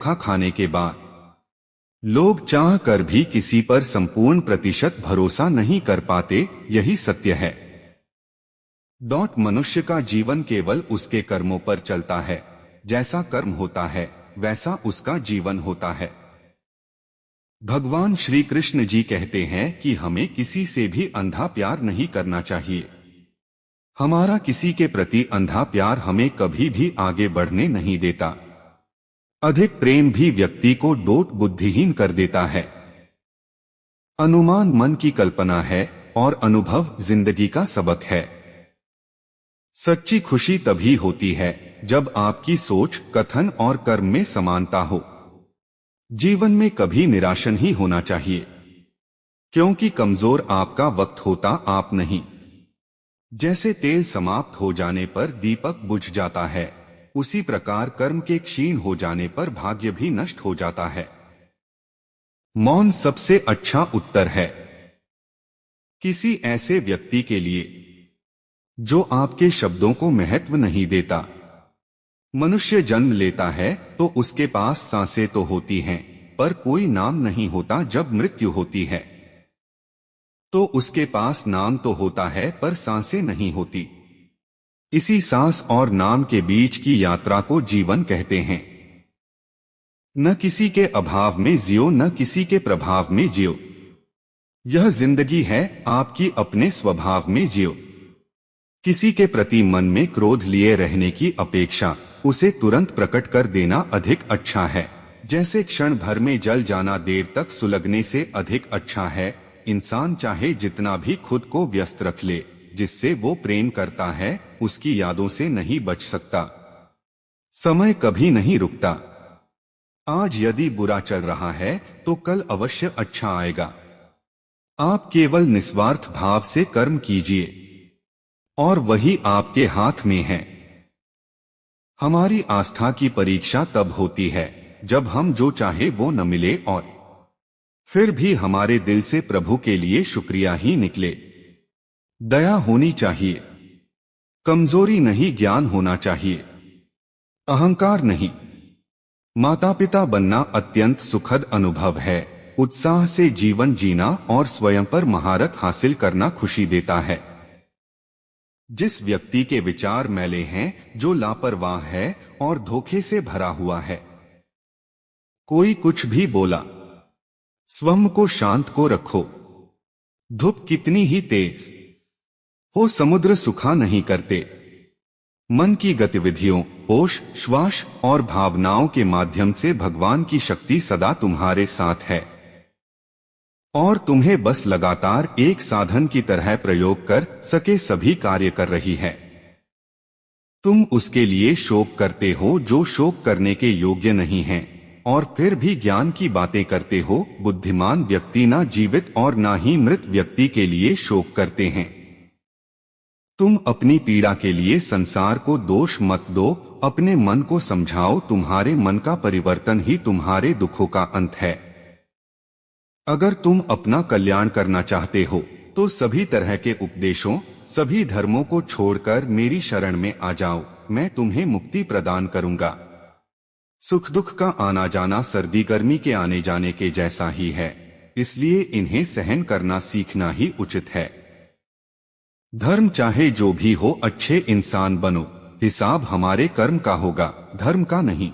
धोखा खाने के बाद लोग चाह कर भी किसी पर संपूर्ण प्रतिशत भरोसा नहीं कर पाते, यही सत्य है। मनुष्य का जीवन केवल उसके कर्मों पर चलता है। जैसा कर्म होता है वैसा उसका जीवन होता है। भगवान श्री कृष्ण जी कहते हैं कि हमें किसी से भी अंधा प्यार नहीं करना चाहिए। हमारा किसी के प्रति अंधा प्यार हमें कभी भी आगे बढ़ने नहीं देता। अधिक प्रेम भी व्यक्ति को डोट बुद्धिहीन कर देता है। अनुमान मन की कल्पना है और अनुभव जिंदगी का सबक है। सच्ची खुशी तभी होती है जब आपकी सोच, कथन और कर्म में समानता हो। जीवन में कभी निराश नहीं होना चाहिए, क्योंकि कमजोर आपका वक्त होता, आप नहीं। जैसे तेल समाप्त हो जाने पर दीपक बुझ जाता है, उसी प्रकार कर्म के क्षीण हो जाने पर भाग्य भी नष्ट हो जाता है। मौन सबसे अच्छा उत्तर है। किसी ऐसे व्यक्ति के लिए जो आपके शब्दों को महत्व नहीं देता। मनुष्य जन्म लेता है तो उसके पास सांसें तो होती हैं, पर कोई नाम नहीं होता। जब मृत्यु होती है तो उसके पास नाम तो होता है पर सांसें नहीं होती। इसी सांस और नाम के बीच की यात्रा को जीवन कहते हैं। न किसी के अभाव में जियो, न किसी के प्रभाव में जियो। यह जिंदगी है, आपकी अपने स्वभाव में जियो। किसी के प्रति मन में क्रोध लिए रहने की अपेक्षा उसे तुरंत प्रकट कर देना अधिक अच्छा है। जैसे क्षण भर में जल जाना देर तक सुलगने से अधिक अच्छा है। इंसान चाहे जितना भी खुद को व्यस्त रख ले, जिससे वो प्रेम करता है उसकी यादों से नहीं बच सकता। समय कभी नहीं रुकता। आज यदि बुरा चल रहा है तो कल अवश्य अच्छा आएगा। आप केवल निस्वार्थ भाव से कर्म कीजिए और वही आपके हाथ में है। हमारी आस्था की परीक्षा तब होती है जब हम जो चाहे वो न मिले और फिर भी हमारे दिल से प्रभु के लिए शुक्रिया ही निकले। दया होनी चाहिए, कमजोरी नहीं, ज्ञान होना चाहिए, अहंकार नहीं। माता पिता बनना अत्यंत सुखद अनुभव है। उत्साह से जीवन जीना और स्वयं पर महारत हासिल करना खुशी देता है। जिस व्यक्ति के विचार मैले हैं, जो लापरवाह है और धोखे से भरा हुआ है, कोई कुछ भी बोला, स्वयं को शांत को रखो। धूप कितनी ही तेज हो, समुद्र सुखा नहीं करते। मन की गतिविधियों, होश, श्वास और भावनाओं के माध्यम से भगवान की शक्ति सदा तुम्हारे साथ है और तुम्हें बस लगातार एक साधन की तरह प्रयोग कर सके सभी कार्य कर रही है। तुम उसके लिए शोक करते हो जो शोक करने के योग्य नहीं है, और फिर भी ज्ञान की बातें करते हो। बुद्धिमान व्यक्ति ना जीवित और ना ही मृत व्यक्ति के लिए शोक करते हैं। तुम अपनी पीड़ा के लिए संसार को दोष मत दो, अपने मन को समझाओ। तुम्हारे मन का परिवर्तन ही तुम्हारे दुखों का अंत है। अगर तुम अपना कल्याण करना चाहते हो तो सभी तरह के उपदेशों, सभी धर्मों को छोड़कर मेरी शरण में आ जाओ। मैं तुम्हें मुक्ति प्रदान करूंगा। सुख दुख का आना जाना सर्दी गर्मी के आने जाने के जैसा ही है, इसलिए इन्हें सहन करना सीखना ही उचित है। धर्म चाहे जो भी हो, अच्छे इंसान बनो। हिसाब हमारे कर्म का होगा, धर्म का नहीं।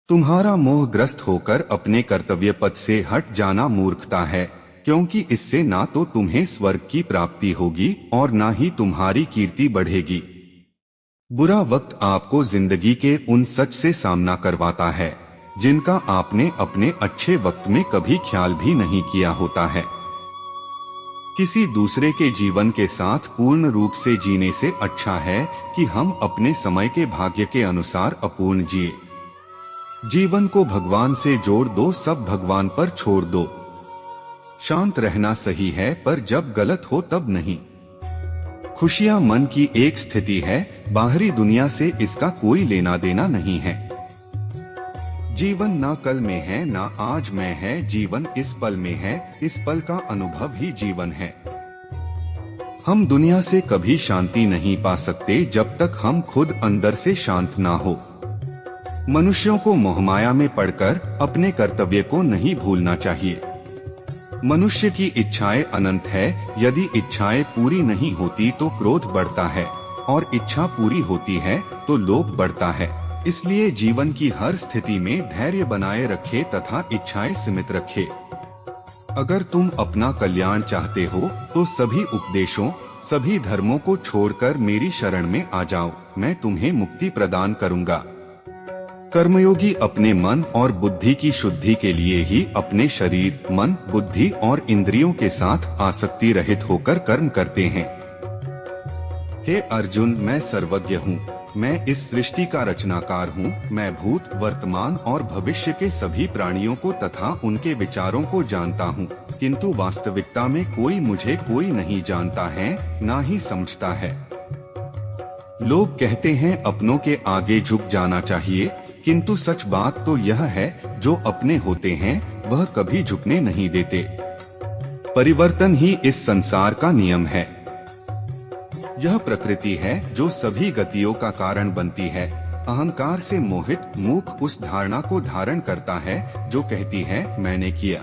तुम्हारा मोहग्रस्त होकर अपने कर्तव्य पथ से हट जाना मूर्खता है, क्योंकि इससे ना तो तुम्हें स्वर्ग की प्राप्ति होगी और ना ही तुम्हारी कीर्ति बढ़ेगी। बुरा वक्त आपको जिंदगी के उन सच से सामना करवाता है जिनका आपने अपने अच्छे वक्त में कभी ख्याल भी नहीं किया होता है। किसी दूसरे के जीवन के साथ पूर्ण रूप से जीने से अच्छा है कि हम अपने समय के भाग्य के अनुसार अपूर्ण जिए। जीवन को भगवान से जोड़ दो, सब भगवान पर छोड़ दो। शांत रहना सही है, पर जब गलत हो तब नहीं। खुशियां मन की एक स्थिति है, बाहरी दुनिया से इसका कोई लेना देना नहीं है। जीवन ना कल में है ना आज में है, जीवन इस पल में है। इस पल का अनुभव ही जीवन है। हम दुनिया से कभी शांति नहीं पा सकते जब तक हम खुद अंदर से शांत ना हो। मनुष्यों को मोहमाया में पड़कर अपने कर्तव्य को नहीं भूलना चाहिए। मनुष्य की इच्छाएं अनंत है। यदि इच्छाएं पूरी नहीं होती तो क्रोध बढ़ता है, और इच्छा पूरी होती है तो लोभ बढ़ता है। इसलिए जीवन की हर स्थिति में धैर्य बनाए रखे तथा इच्छाएं सीमित रखे। अगर तुम अपना कल्याण चाहते हो तो सभी उपदेशों, सभी धर्मों को छोड़कर मेरी शरण में आ जाओ, मैं तुम्हें मुक्ति प्रदान करूंगा। कर्मयोगी अपने मन और बुद्धि की शुद्धि के लिए ही अपने शरीर, मन, बुद्धि और इंद्रियों के साथ आसक्ति रहित होकर कर्म करते हैं। हे अर्जुन, मैं सर्वज्ञ हूँ, मैं इस सृष्टि का रचनाकार हूँ। मैं भूत, वर्तमान और भविष्य के सभी प्राणियों को तथा उनके विचारों को जानता हूँ, किंतु वास्तविकता में कोई नहीं जानता है, ना ही समझता है। लोग कहते हैं अपनों के आगे झुक जाना चाहिए, किंतु सच बात तो यह है, जो अपने होते हैं वह कभी झुकने नहीं देते। परिवर्तन ही इस संसार का नियम है। यह प्रकृति है जो सभी गतियों का कारण बनती है। अहंकार से मोहित मूर्ख उस धारणा को धारण करता है जो कहती है मैंने किया।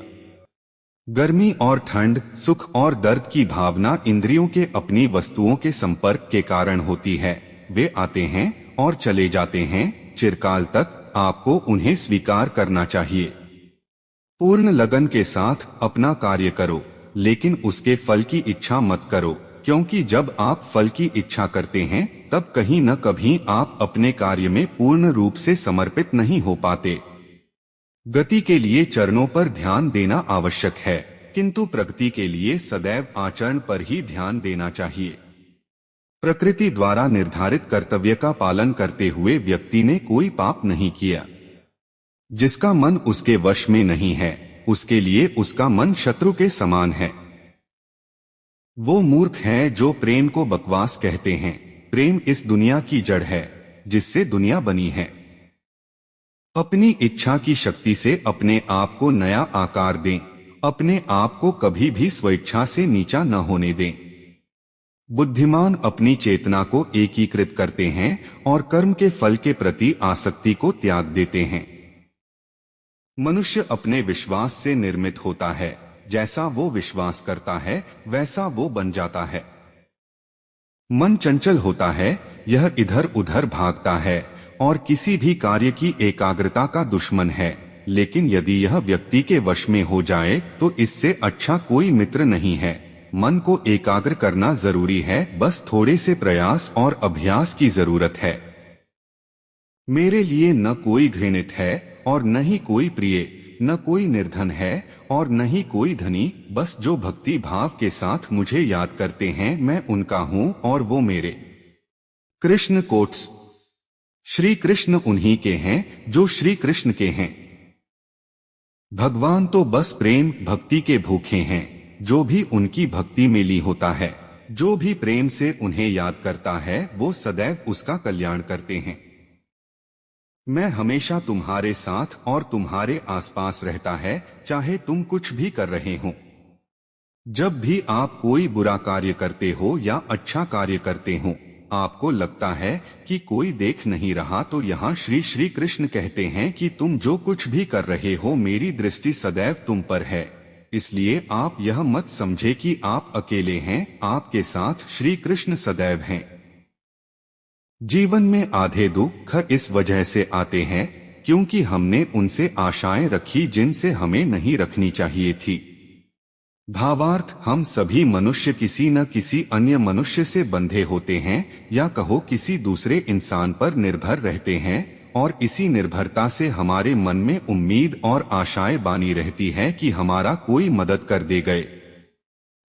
गर्मी और ठंड, सुख और दर्द की भावना इंद्रियों के अपनी वस्तुओं के संपर्क के कारण होती है। वे आते हैं और चले जाते हैं, चिरकाल तक आपको उन्हें स्वीकार करना चाहिए। पूर्ण लगन के साथ अपना कार्य करो, लेकिन उसके फल की इच्छा मत करो, क्योंकि जब आप फल की इच्छा करते हैं तब कहीं न कभी आप अपने कार्य में पूर्ण रूप से समर्पित नहीं हो पाते। गति के लिए चरणों पर ध्यान देना आवश्यक है, किंतु प्रगति के लिए सदैव आचरण पर ही ध्यान देना चाहिए। प्रकृति द्वारा निर्धारित कर्तव्य का पालन करते हुए व्यक्ति ने कोई पाप नहीं किया। जिसका मन उसके वश में नहीं है, उसके लिए उसका मन शत्रु के समान है। वो मूर्ख हैं जो प्रेम को बकवास कहते हैं। प्रेम इस दुनिया की जड़ है, जिससे दुनिया बनी है। अपनी इच्छा की शक्ति से अपने आप को नया आकार दें। अपने आप को कभी भी स्वेच्छा से नीचा न होने दें। बुद्धिमान अपनी चेतना को एकीकृत करते हैं और कर्म के फल के प्रति आसक्ति को त्याग देते हैं। मनुष्य अपने विश्वास से निर्मित होता है। जैसा वो विश्वास करता है वैसा वो बन जाता है। मन चंचल होता है, यह इधर उधर भागता है और किसी भी कार्य की एकाग्रता का दुश्मन है। लेकिन यदि यह व्यक्ति के वश में हो जाए तो इससे अच्छा कोई मित्र नहीं है। मन को एकाग्र करना जरूरी है, बस थोड़े से प्रयास और अभ्यास की जरूरत है। मेरे लिए न कोई घृणित है और न ही कोई प्रिय, न कोई निर्धन है और न ही कोई धनी। बस जो भक्ति भाव के साथ मुझे याद करते हैं मैं उनका हूँ और वो मेरे। कृष्ण कोट्स। श्री कृष्ण उन्हीं के हैं जो श्री कृष्ण के हैं। भगवान तो बस प्रेम भक्ति के भूखे हैं। जो भी उनकी भक्ति में ली होता है, जो भी प्रेम से उन्हें याद करता है, वो सदैव उसका कल्याण करते हैं। मैं हमेशा तुम्हारे साथ और तुम्हारे आसपास रहता है, चाहे तुम कुछ भी कर रहे हो। जब भी आप कोई बुरा कार्य करते हो या अच्छा कार्य करते हो, आपको लगता है कि कोई देख नहीं रहा, तो यहाँ श्री कृष्ण कहते हैं कि तुम जो कुछ भी कर रहे हो मेरी दृष्टि सदैव तुम पर है। इसलिए आप यह मत समझे कि आप अकेले हैं, आपके साथ श्री कृष्ण सदैव हैं। जीवन में आधे दुख इस वजह से आते हैं क्योंकि हमने उनसे आशाएं रखी जिनसे हमें नहीं रखनी चाहिए थी। भावार्थ, हम सभी मनुष्य किसी न किसी अन्य मनुष्य से बंधे होते हैं, या कहो किसी दूसरे इंसान पर निर्भर रहते हैं, और इसी निर्भरता से हमारे मन में उम्मीद और आशाएं बानी रहती है कि हमारा कोई मदद कर दे गए।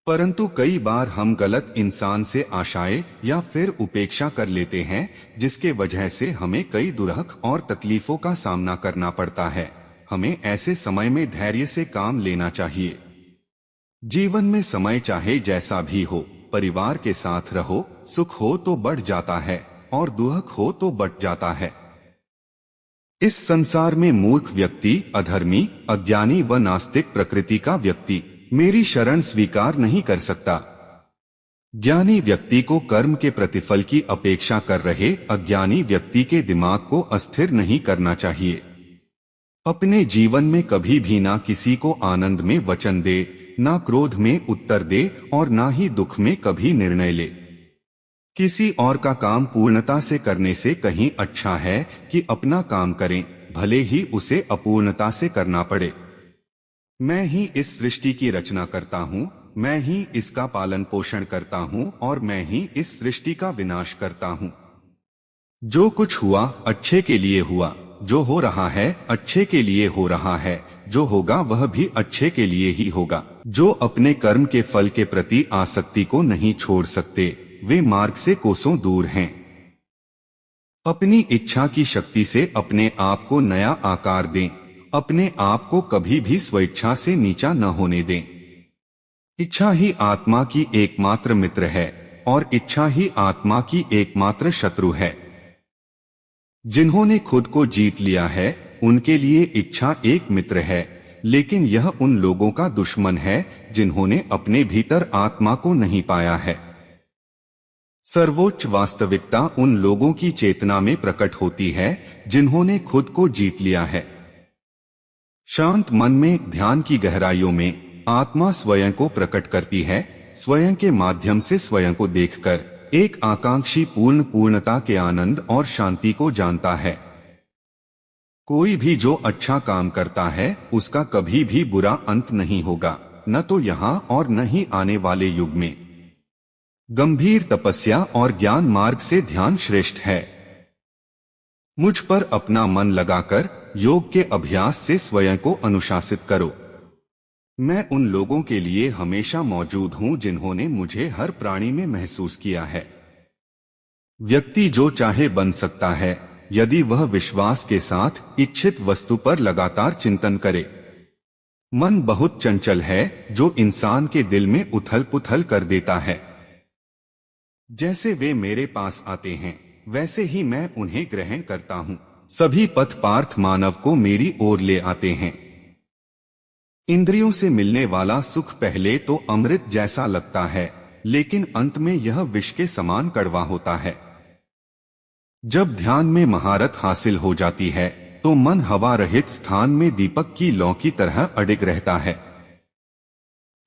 परंतु कई बार हम गलत इंसान से आशाएं या फिर उपेक्षा कर लेते हैं, जिसके वजह से हमें कई दुर्लभ और तकलीफों का सामना करना पड़ता है। हमें ऐसे समय में धैर्य से काम लेना चाहिए। जीवन में समय चाहे जैसा भी हो, परिवार के साथ रहो, सुख हो तो बढ़ जाता है और दुख हो तो बट जाता है। इस संसार में मूर्ख व्यक्ति, अधर्मी, अज्ञानी व नास्तिक प्रकृति का व्यक्ति मेरी शरण स्वीकार नहीं कर सकता। ज्ञानी व्यक्ति को कर्म के प्रतिफल की अपेक्षा कर रहे अज्ञानी व्यक्ति के दिमाग को अस्थिर नहीं करना चाहिए। अपने जीवन में कभी भी ना किसी को आनंद में वचन दे, ना क्रोध में उत्तर दे और ना ही दुख में कभी निर्णय ले। किसी और का काम पूर्णता से करने से कहीं अच्छा है कि अपना काम करें, भले ही उसे अपूर्णता से करना पड़े। मैं ही इस सृष्टि की रचना करता हूँ, मैं ही इसका पालन पोषण करता हूँ और मैं ही इस सृष्टि का विनाश करता हूँ। जो कुछ हुआ अच्छे के लिए हुआ, जो हो रहा है अच्छे के लिए हो रहा है, जो होगा वह भी अच्छे के लिए ही होगा। जो अपने कर्म के फल के प्रति आसक्ति को नहीं छोड़ सकते, वे मार्ग से कोसों दूर हैं। अपनी इच्छा की शक्ति से अपने आप को नया आकार दें, अपने आप को कभी भी स्वेच्छा से नीचा न होने दें। इच्छा ही आत्मा की एकमात्र मित्र है और इच्छा ही आत्मा की एकमात्र शत्रु है। जिन्होंने खुद को जीत लिया है उनके लिए इच्छा एक मित्र है, लेकिन यह उन लोगों का दुश्मन है जिन्होंने अपने भीतर आत्मा को नहीं पाया है। सर्वोच्च वास्तविकता उन लोगों की चेतना में प्रकट होती है जिन्होंने खुद को जीत लिया है। शांत मन में ध्यान की गहराइयों में आत्मा स्वयं को प्रकट करती है। स्वयं के माध्यम से स्वयं को देखकर एक आकांक्षी पूर्णता के आनंद और शांति को जानता है। कोई भी जो अच्छा काम करता है उसका कभी भी बुरा अंत नहीं होगा, न तो यहाँ और न ही आने वाले युग में। गंभीर तपस्या और ज्ञान मार्ग से ध्यान श्रेष्ठ है। मुझ पर अपना मन लगाकर योग के अभ्यास से स्वयं को अनुशासित करो। मैं उन लोगों के लिए हमेशा मौजूद हूं जिन्होंने मुझे हर प्राणी में महसूस किया है। व्यक्ति जो चाहे बन सकता है यदि वह विश्वास के साथ इच्छित वस्तु पर लगातार चिंतन करे। मन बहुत चंचल है जो इंसान के दिल में उथल पुथल कर देता है। जैसे वे मेरे पास आते हैं वैसे ही मैं उन्हें ग्रहण करता हूँ। सभी पथ पार्थ मानव को मेरी ओर ले आते हैं। इंद्रियों से मिलने वाला सुख पहले तो अमृत जैसा लगता है, लेकिन अंत में यह विष के समान कड़वा होता है। जब ध्यान में महारत हासिल हो जाती है तो मन हवा रहित स्थान में दीपक की लौ की तरह अडिग रहता है।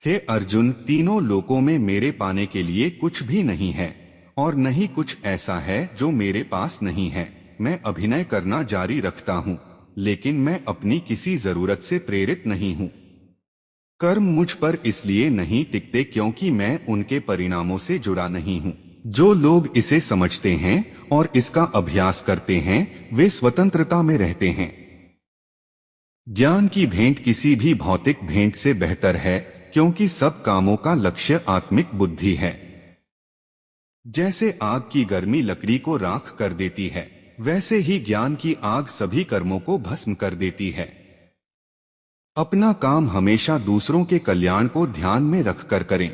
हे अर्जुन, तीनों लोकों में मेरे पाने के लिए कुछ भी नहीं है और नहीं कुछ ऐसा है जो मेरे पास नहीं है। मैं अभिनय करना जारी रखता हूँ, लेकिन मैं अपनी किसी जरूरत से प्रेरित नहीं हूँ। कर्म मुझ पर इसलिए नहीं टिकते क्योंकि मैं उनके परिणामों से जुड़ा नहीं हूँ। जो लोग इसे समझते हैं और इसका अभ्यास करते हैं वे स्वतंत्रता में रहते हैं। ज्ञान की भेंट किसी भी भौतिक भेंट से बेहतर है क्योंकि सब कामों का लक्ष्य आत्मिक बुद्धि है। जैसे आग की गर्मी लकड़ी को राख कर देती है, वैसे ही ज्ञान की आग सभी कर्मों को भस्म कर देती है। अपना काम हमेशा दूसरों के कल्याण को ध्यान में रखकर करें।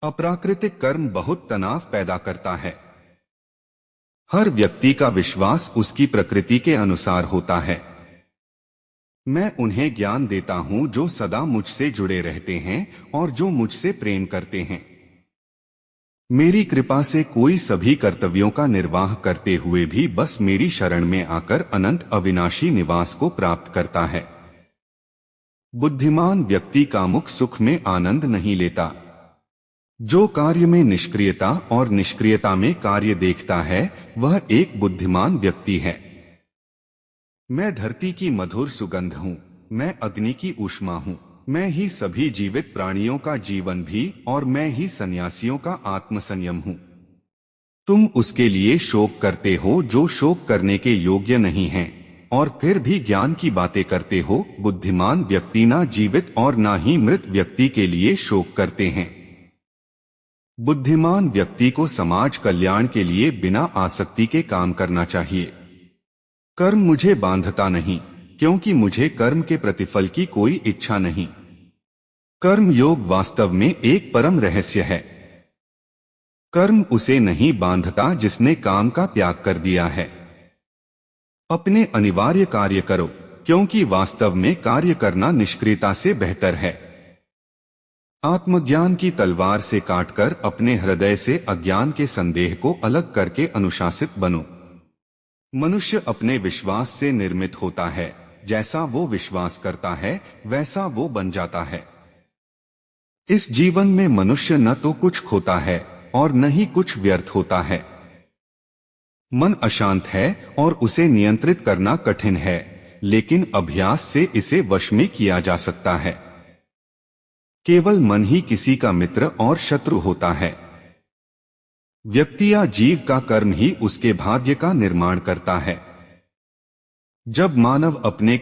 अप्राकृतिक कर्म बहुत तनाव पैदा करता है। हर व्यक्ति का विश्वास उसकी प्रकृति के अनुसार होता है। मैं उन्हें ज्ञान देता हूं जो सदा मुझसे जुड़े रहते हैं और जो मुझसे प्रेम करते हैं। मेरी कृपा से कोई सभी कर्तव्यों का निर्वाह करते हुए भी बस मेरी शरण में आकर अनंत अविनाशी निवास को प्राप्त करता है। बुद्धिमान व्यक्ति कामुक सुख में आनंद नहीं लेता। जो कार्य में निष्क्रियता और निष्क्रियता में कार्य देखता है वह एक बुद्धिमान व्यक्ति है। मैं धरती की मधुर सुगंध हूँ, मैं अग्नि की ऊष्मा हूँ, मैं ही सभी जीवित प्राणियों का जीवन भी और मैं ही सन्यासियों का आत्मसंयम हूँ। तुम उसके लिए शोक करते हो जो शोक करने के योग्य नहीं है और फिर भी ज्ञान की बातें करते हो। बुद्धिमान व्यक्ति ना जीवित और ना ही मृत व्यक्ति के लिए शोक करते हैं। बुद्धिमान व्यक्ति को समाज कल्याण के लिए बिना आसक्ति के काम करना चाहिए। कर्म मुझे बांधता नहीं क्योंकि मुझे कर्म के प्रतिफल की कोई इच्छा नहीं। कर्म योग वास्तव में एक परम रहस्य है। कर्म उसे नहीं बांधता जिसने काम का त्याग कर दिया है। अपने अनिवार्य कार्य करो क्योंकि वास्तव में कार्य करना निष्क्रियता से बेहतर है। आत्मज्ञान की तलवार से काटकर अपने हृदय से अज्ञान के संदेह को अलग करके अनुशासित बनो। मनुष्य अपने विश्वास से निर्मित होता है। जैसा वो विश्वास करता है वैसा वो बन जाता है। इस जीवन में मनुष्य न तो कुछ खोता है और न ही कुछ व्यर्थ होता है। मन अशांत है और उसे नियंत्रित करना कठिन है, लेकिन अभ्यास से इसे वश में किया जा सकता है। केवल मन ही किसी का मित्र और शत्रु होता है। व्यक्ति या जीव का कर्म ही उसके भाग्य का निर्माण करता है। जब मानव अपने